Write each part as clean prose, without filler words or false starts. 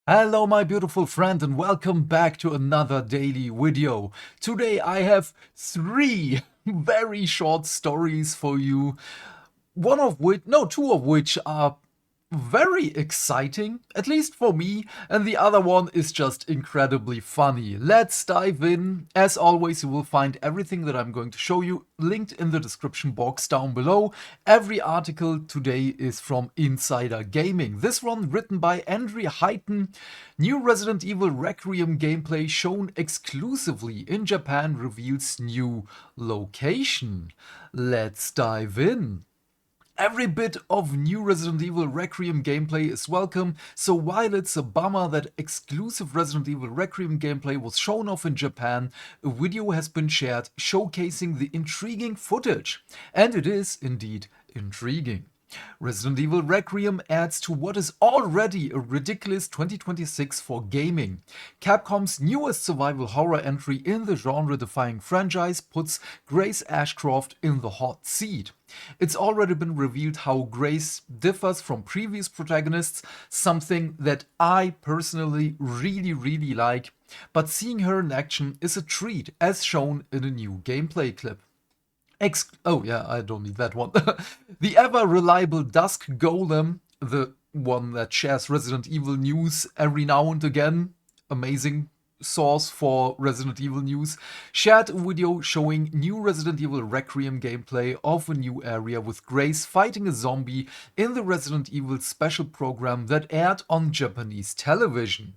Hello my beautiful friend and welcome back to another daily video. Today I have three very short stories for you. Two of which are very exciting, at least for me, and the other one is just incredibly funny. Let's dive in. As always, you will find everything that I'm going to show you linked in the description box down below. Every article today is from Insider Gaming. This one written by Andrew Heighton. New Resident Evil Requiem gameplay shown exclusively in Japan reveals new location. Let's dive in. Every bit of new Resident Evil Requiem gameplay is welcome, so while it's a bummer that exclusive Resident Evil Requiem gameplay was shown off in Japan, a video has been shared showcasing the intriguing footage. And it is indeed intriguing. Resident Evil Requiem adds to what is already a ridiculous 2026 for gaming. Capcom's newest survival horror entry in the genre-defying franchise puts Grace Ashcroft in the hot seat. It's already been revealed how Grace differs from previous protagonists, something that I personally really like, but seeing her in action is a treat as shown in a new gameplay clip. Oh yeah, I don't need that one. The ever-reliable Dusk Golem, the one that shares Resident Evil news every now and again, amazing source for Resident Evil news, shared a video showing new Resident Evil Requiem gameplay of a new area with Grace fighting a zombie in the Resident Evil special program that aired on Japanese television.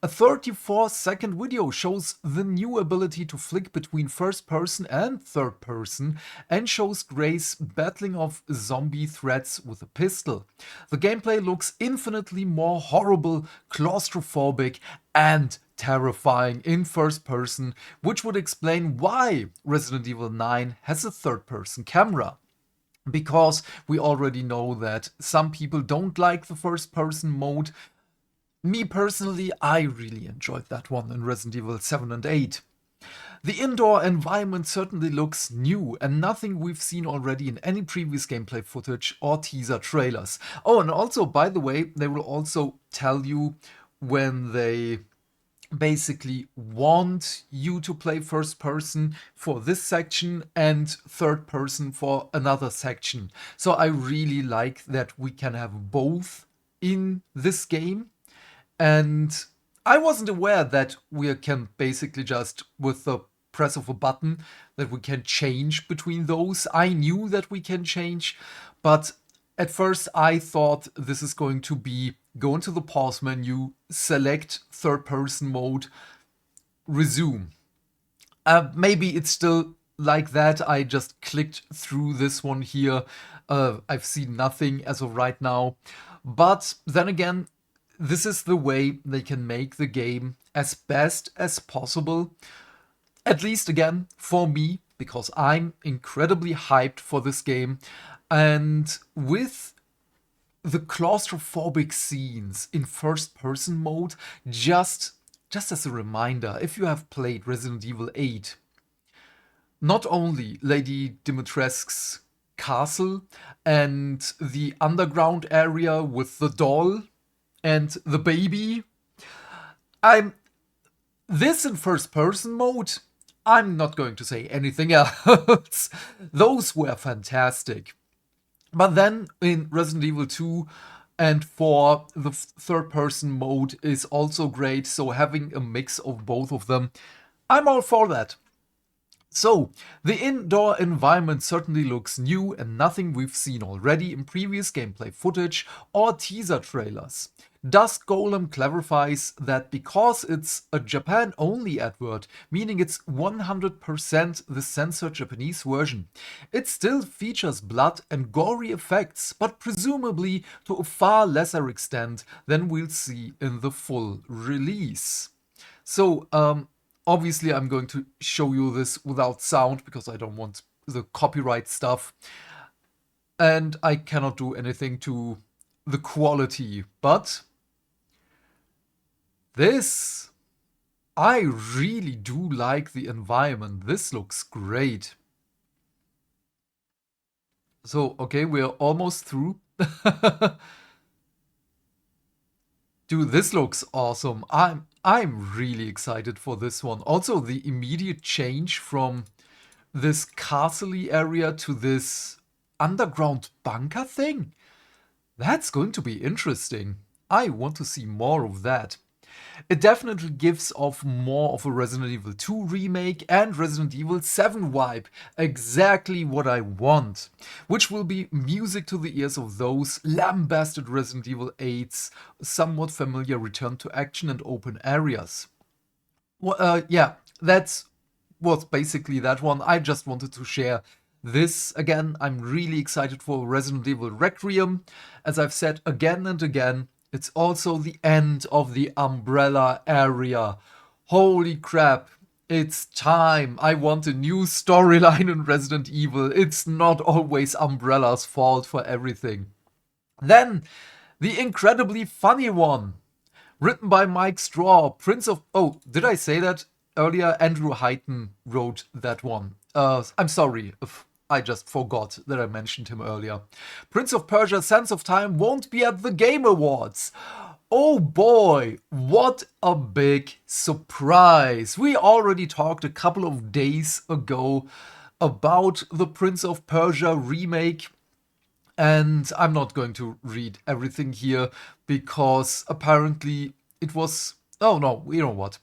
A 34-second video shows the new ability to flick between first person and third person and shows Grace battling off zombie threats with a pistol. The gameplay looks infinitely more horrible, claustrophobic, and terrifying in first person, which would explain why Resident Evil 9 has a third person camera. Because we already know that some people don't like the first person mode. Me personally, I really enjoyed that one in Resident Evil 7 and 8. The indoor environment certainly looks new and nothing we've seen already in any previous gameplay footage or teaser trailers. Oh, and also, by the way, they will also tell you when they basically want you to play first person for this section and third person for another section. So I really like that we can have both in this game. And I wasn't aware that we can basically just, with the press of a button, that we can change between those. I knew that we can change, but at first I thought this is going to be go into the pause menu, select third person mode, resume. Maybe it's still like that. I just clicked through this one here. I've seen nothing as of right now. But then again, this is the way they can make the game as best as possible. At least again, for me, because I'm incredibly hyped for this game. And with the claustrophobic scenes in first person mode, just as a reminder, if you have played Resident Evil 8, not only Lady Dimitrescu's castle and the underground area with the doll and the baby. This in first person mode, I'm not going to say anything else. Those were fantastic. But then in Resident Evil 2 and 4, the third person mode is also great, so having a mix of both of them, I'm all for that. So, the indoor environment certainly looks new and nothing we've seen already in previous gameplay footage or teaser trailers. Dusk Golem clarifies that because it's a Japan-only advert, meaning it's 100% the censored Japanese version, it still features blood and gory effects, but presumably to a far lesser extent than we'll see in the full release. So, obviously, I'm going to show you this without sound because I don't want the copyright stuff. And I cannot do anything to the quality. But this, I really do like the environment. This looks great. So, okay, we're almost through. Dude, this looks awesome. I'm really excited for this one. Also, the immediate change from this castle-y area to this underground bunker thing. That's going to be interesting. I want to see more of that. It definitely gives off more of a Resident Evil 2 remake and Resident Evil 7 vibe. Exactly what I want. Which will be music to the ears of those lambasted Resident Evil 8's somewhat familiar return to action and open areas. Well, yeah, that was basically that one. I just wanted to share this again. I'm really excited for Resident Evil Requiem. As I've said again and again, it's also the end of the Umbrella area. Holy crap, it's time. I want a new storyline in Resident Evil. It's not always Umbrella's fault for everything. Then, the incredibly funny one. Written by Mike Straw, Prince of... Oh, did I say that earlier? Andrew Heighton wrote that one. I'm sorry if I just forgot that I mentioned him earlier. Prince of Persia Sands of Time won't be at the Game Awards. Oh boy, what a big surprise. We already talked a couple of days ago about the Prince of Persia remake. And I'm not going to read everything here because apparently it was... Oh no, you know what?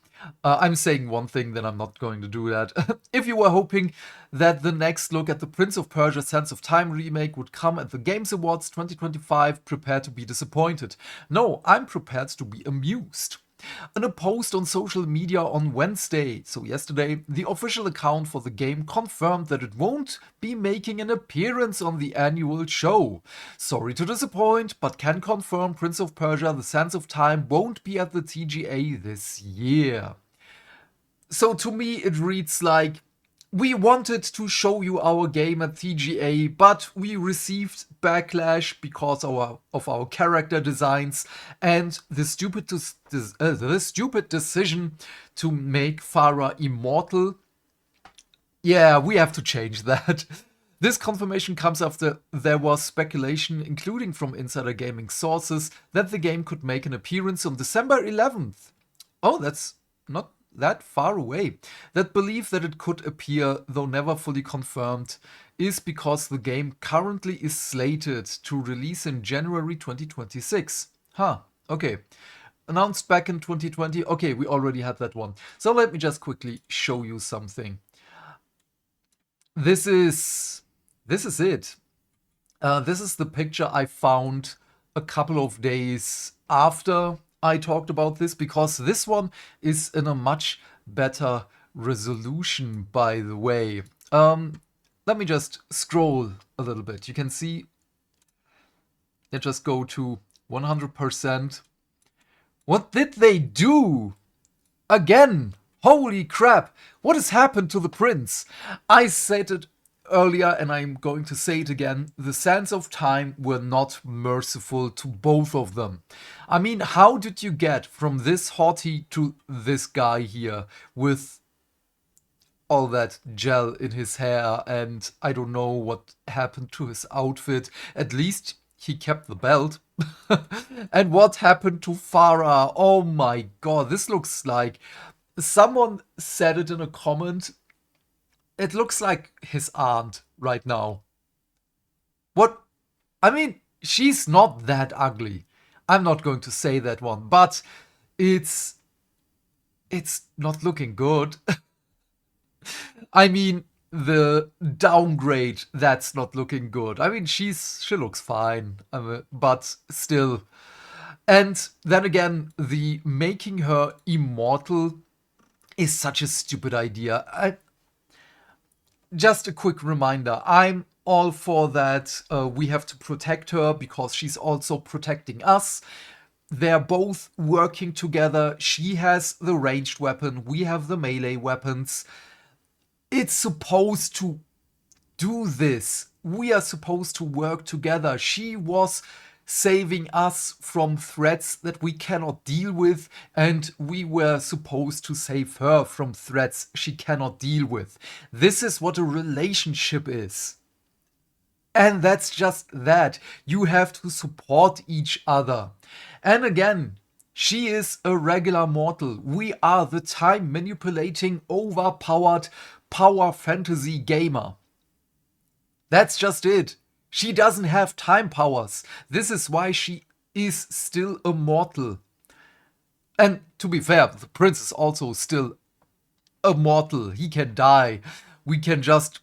I'm saying one thing, then I'm not going to do that. If you were hoping that the next look at the Prince of Persia Sands of Time remake would come at the Games Awards 2025, prepare to be disappointed. No, I'm prepared to be amused. In a post on social media on Wednesday, so yesterday, the official account for the game confirmed that it won't be making an appearance on the annual show. Sorry to disappoint, but can confirm Prince of Persia The Sands of Time won't be at the TGA this year. So to me it reads like, we wanted to show you our game at TGA, but we received backlash because of our character designs and the stupid decision to make Farah immortal. Yeah, we have to change that. This confirmation comes after there was speculation, including from insider gaming sources, that the game could make an appearance on December 11th. Oh, that's not that far away. That belief that it could appear, though never fully confirmed, is because the game currently is slated to release in January 2026. Huh, okay. Announced back in 2020. Okay, we already had that one. So let me just quickly show you something. This is it. This is the picture I found a couple of days after I talked about this, because this one is in a much better resolution, by the way. Let me just scroll a little bit. You can see, let's just go to 100%. What did they do? Again, holy crap, what has happened to the prince? I said it earlier and I'm going to say it again, the Sands of Time were not merciful to both of them. I mean, how did you get from this hottie to this guy here with all that gel in his hair, and I don't know what happened to his outfit. At least he kept the belt. And what happened to Farah? Oh my god, this looks like... Someone said it in a comment. It looks like his aunt right now. What? I mean, she's not that ugly. I'm not going to say that one, but it's not looking good. I mean, the downgrade, that's not looking good. I mean, she looks fine, but still. And then again, the making her immortal is such a stupid idea. Just a quick reminder, I'm all for that. We have to protect her because she's also protecting us. They're both working together. She has the ranged weapon, we have the melee weapons. It's supposed to do this. We are supposed to work together. She was saving us from threats that we cannot deal with, and we were supposed to save her from threats she cannot deal with. This is what a relationship is. And that's just that. You have to support each other. And again, She is a regular mortal. We are the time manipulating, overpowered power fantasy gamer. That's just it. She doesn't have time powers. This is why she is still a mortal. And to be fair, the prince is also still a mortal. He can die. We can just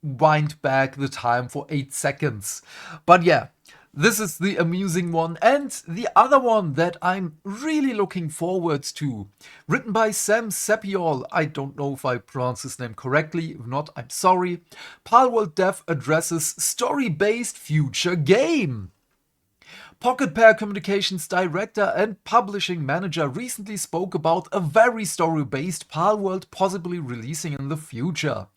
wind back the time for 8 seconds. But yeah, this is the amusing one. And the other one that I'm really looking forward to, written by Sam Sepiol. I don't know if I pronounce his name correctly. If not, I'm sorry. Palworld Dev addresses story-based future game. Pocket Pair Communications Director and Publishing Manager recently spoke about a very story-based Palworld possibly releasing in the future.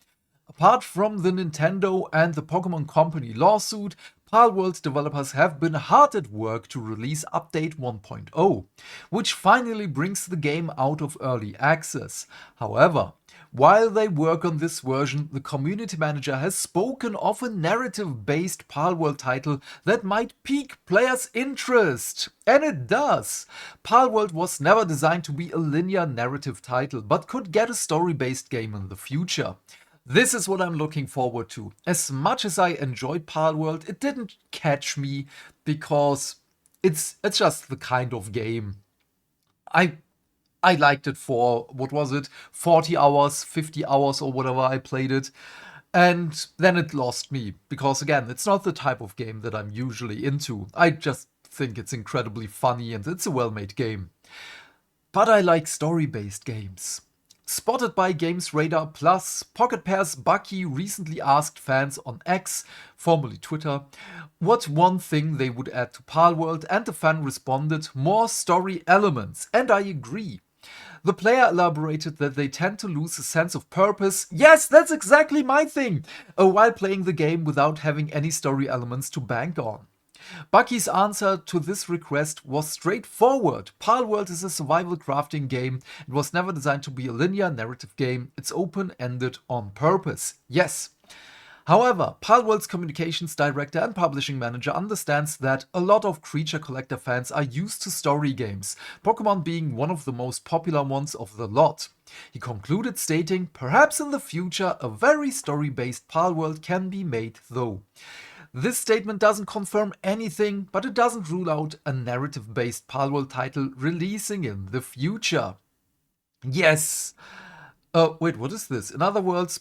Apart from the Nintendo and the Pokemon Company lawsuit, Palworld developers have been hard at work to release Update 1.0, which finally brings the game out of early access. However, while they work on this version, the community manager has spoken of a narrative-based Palworld title that might pique players' interest. And it does! Palworld was never designed to be a linear narrative title, but could get a story-based game in the future. This is what I'm looking forward to. As much as I enjoyed Palworld, it didn't catch me because it's just the kind of game. I liked it for, what was it, 40 hours, 50 hours or whatever I played it. And then it lost me because, again, it's not the type of game that I'm usually into. I just think it's incredibly funny and it's a well-made game. But I like story-based games. Spotted by Games Radar Plus, Pocket Pair's Bucky recently asked fans on X, formerly Twitter, what one thing they would add to Palworld, and the fan responded, more story elements, and I agree. The player elaborated that they tend to lose a sense of purpose. Yes, that's exactly my thing! While playing the game without having any story elements to bank on. Bucky's answer to this request was straightforward. Palworld is a survival crafting game. It was never designed to be a linear narrative game. It's open-ended on purpose. Yes. However, Palworld's communications director and publishing manager understands that a lot of creature collector fans are used to story games, Pokemon being one of the most popular ones of the lot. He concluded stating, perhaps in the future a very story-based Palworld can be made though. This statement doesn't confirm anything, but it doesn't rule out a narrative-based Palworld title releasing in the future. Yes! Wait, what is this? In other news,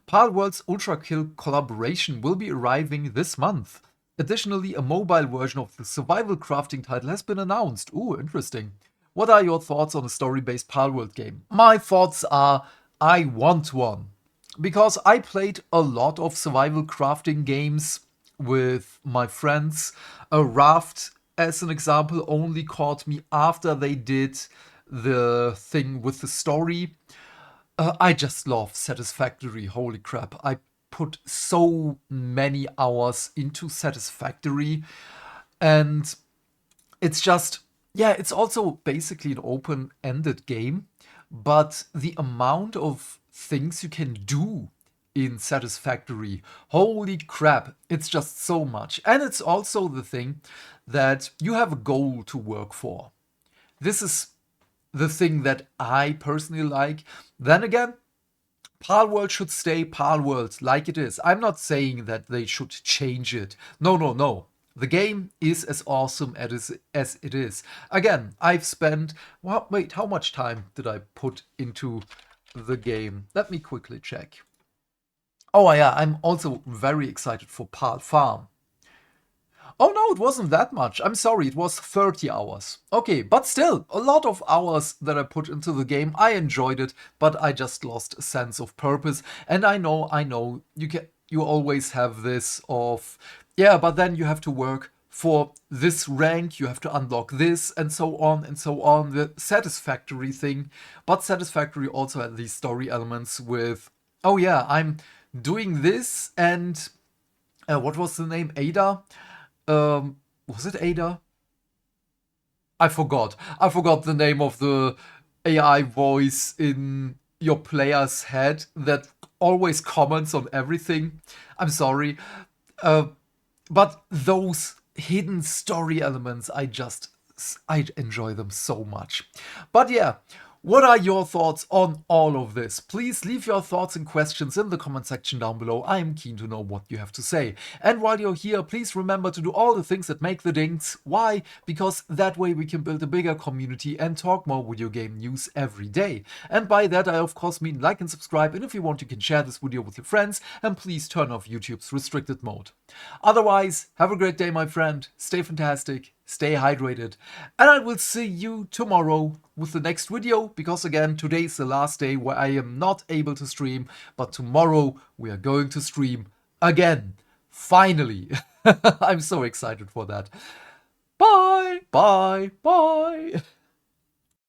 Palworld's Ultra Kill collaboration will be arriving this month. Additionally, a mobile version of the survival crafting title has been announced. Ooh, interesting. What are your thoughts on a story-based Palworld game? My thoughts are, I want one. Because I played a lot of survival crafting games with my friends. A Raft, as an example, only caught me after they did the thing with the story. I just love Satisfactory, holy crap. I put so many hours into Satisfactory. And it's just, yeah, it's also basically an open-ended game. But the amount of things you can do in Satisfactory, holy crap, it's just so much. And it's also the thing that you have a goal to work for. This is the thing that I personally like. Then again, Palworld should stay Palworld like it is. I'm not saying that they should change it. No, no, no. The game is as awesome as it is. Again, I've spent... Well, wait, how much time did I put into the game? Let me quickly check. Oh yeah, I'm also very excited for Pal Farm. Oh no, it wasn't that much. I'm sorry, it was 30 hours. Okay, but still, a lot of hours that I put into the game. I enjoyed it, but I just lost a sense of purpose. And I know, you always have this of, yeah, but then you have to work for this rank, you have to unlock this, and so on and so on. The Satisfactory thing. But Satisfactory also had these story elements with, oh yeah, I'm doing this, and what was the name? Ada? Was it Ada? I forgot. I forgot the name of the AI voice in your player's head that always comments on everything. I'm sorry. But those hidden story elements, I enjoy them so much. But yeah, what are your thoughts on all of this? Please leave your thoughts and questions in the comment section down below. I am keen to know what you have to say. And while you're here, please remember to do all the things that make the dings. Why? Because that way we can build a bigger community and talk more video game news every day. And by that I of course mean like and subscribe, and if you want you can share this video with your friends, and please turn off YouTube's restricted mode. Otherwise, have a great day my friend, stay fantastic, stay hydrated, and I will see you tomorrow with the next video, because again, today is the last day where I am not able to stream, but tomorrow we are going to stream again. Finally. I'm so excited for that. Bye, bye, bye.